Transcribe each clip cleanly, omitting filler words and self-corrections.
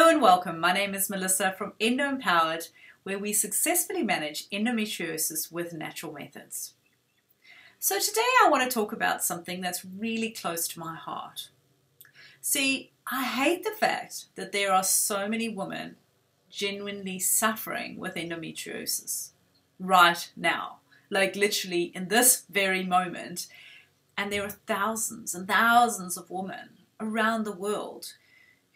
Hello and welcome. My name is Melissa from Endo Empowered, where we successfully manage endometriosis with natural methods. So today I want to talk about something that's really close to my heart. See, I hate the fact that there are so many women genuinely suffering with endometriosis right now, like literally in this very moment. And there are thousands and thousands of women around the world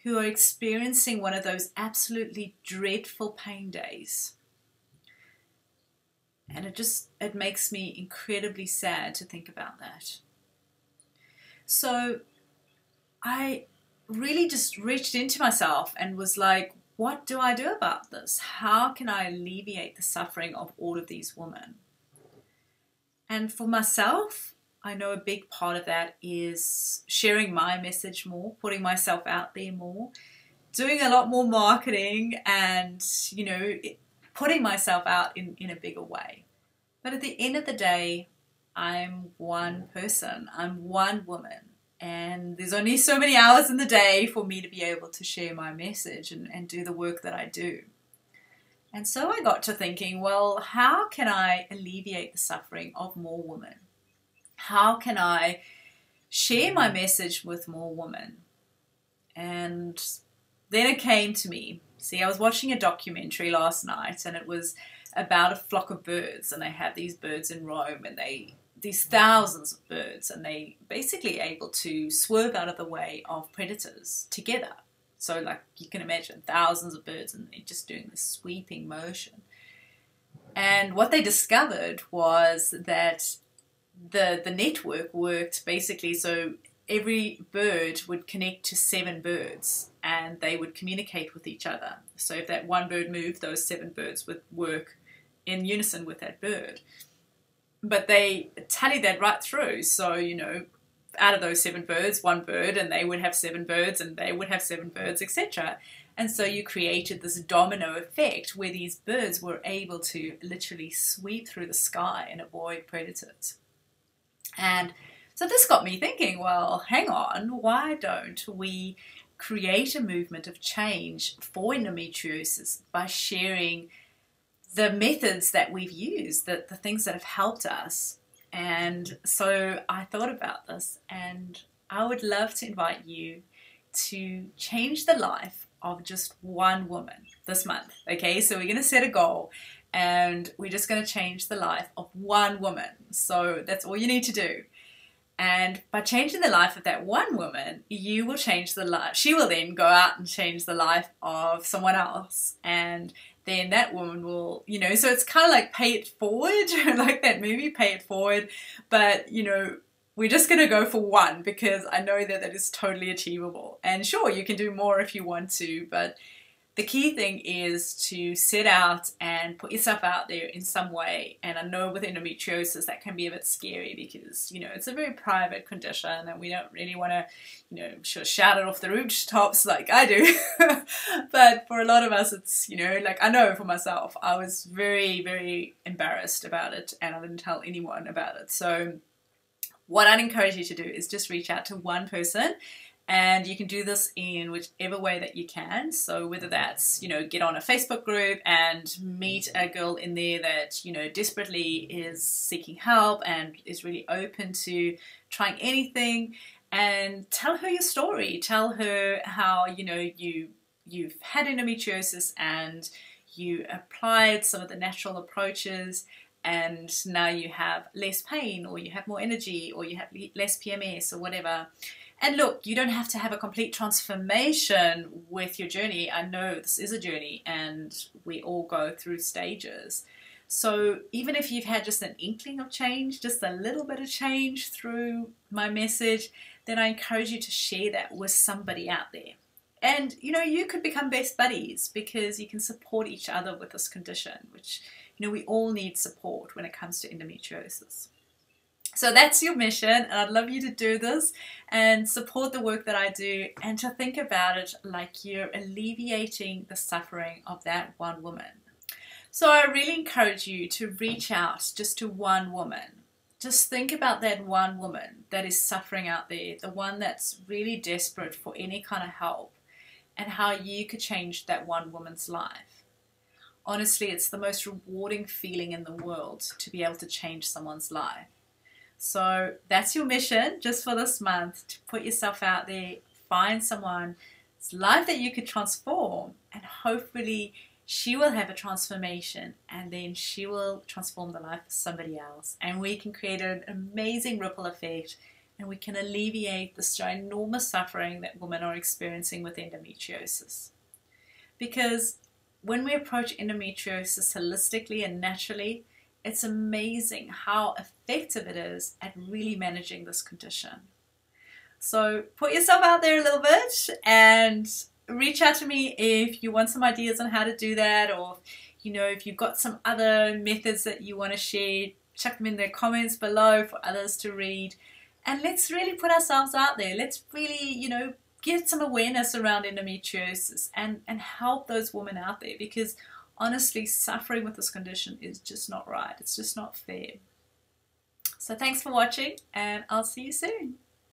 who are experiencing one of those absolutely dreadful pain days. And it makes me incredibly sad to think about that. So I really just reached into myself and was like, what do I do about this? How can I alleviate the suffering of all of these women? And for myself, I know a big part of that is sharing my message more, putting myself out there more, doing a lot more marketing and, putting myself out in a bigger way. But at the end of the day, I'm one person, I'm one woman, and there's only so many hours in the day for me to be able to share my message and do the work that I do. And so I got to thinking, well, how can I alleviate the suffering of more women? How can I share my message with more women? And then it came to me. See, I was watching a documentary last night and it was about a flock of birds, and they had these birds in Rome, and these thousands of birds, and they basically able to swerve out of the way of predators together. So like you can imagine thousands of birds and they're just doing this sweeping motion. And what they discovered was that the network worked basically so every bird would connect to 7 birds and they would communicate with each other. So if that one bird moved, those 7 birds would work in unison with that bird. But they tallied that right through. So, out of those 7 birds, 1 bird, and they would have 7 birds, and they would have 7 birds, etc. And so you created this domino effect where these birds were able to literally sweep through the sky and avoid predators. And so this got me thinking, well, hang on, why don't we create a movement of change for endometriosis by sharing the methods that we've used, the things that have helped us? And so I thought about this, and I would love to invite you to change the life of just one woman this month. Okay, so we're going to set a goal, and we're just going to change the life of one woman. So that's all you need to do. And by changing the life of that one woman, you will change the life. She will then go out and change the life of someone else. And then that woman will, so it's kind of like pay it forward, like that movie, Pay It Forward. But, we're just going to go for one because I know that is totally achievable. And sure, you can do more if you want to, but the key thing is to set out and put yourself out there in some way. And I know with endometriosis that can be a bit scary because, it's a very private condition and we don't really want to, shout it off the rooftops like I do. But for a lot of us, it's, like I know for myself, I was very, very embarrassed about it and I didn't tell anyone about it. So what I'd encourage you to do is just reach out to one person. And you can do this in whichever way that you can. So whether that's, get on a Facebook group and meet a girl in there that, desperately is seeking help and is really open to trying anything, and tell her your story. Tell her how, you've had endometriosis and you applied some of the natural approaches and now you have less pain, or you have more energy, or you have less PMS or whatever. And look, you don't have to have a complete transformation with your journey. I know this is a journey and we all go through stages. So even if you've had just an inkling of change, just a little bit of change through my message, then I encourage you to share that with somebody out there. And, you could become best buddies because you can support each other with this condition, which, we all need support when it comes to endometriosis. So that's your mission, and I'd love you to do this and support the work that I do and to think about it like you're alleviating the suffering of that one woman. So I really encourage you to reach out just to one woman. Just think about that one woman that is suffering out there, the one that's really desperate for any kind of help. and how you could change that one woman's life. Honestly, it's the most rewarding feeling in the world to be able to change someone's life. So that's your mission just for this month, to put yourself out there, find someone's life that you could transform, and hopefully she will have a transformation, and then she will transform the life of somebody else, and we can create an amazing ripple effect, and we can alleviate this ginormous suffering that women are experiencing with endometriosis. Because when we approach endometriosis holistically and naturally, it's amazing how effective it is at really managing this condition. So put yourself out there a little bit and reach out to me if you want some ideas on how to do that, or if you've got some other methods that you want to share, chuck them in the comments below for others to read. And let's really put ourselves out there. Let's really, get some awareness around endometriosis and help those women out there, because honestly, suffering with this condition is just not right. It's just not fair. So thanks for watching, and I'll see you soon.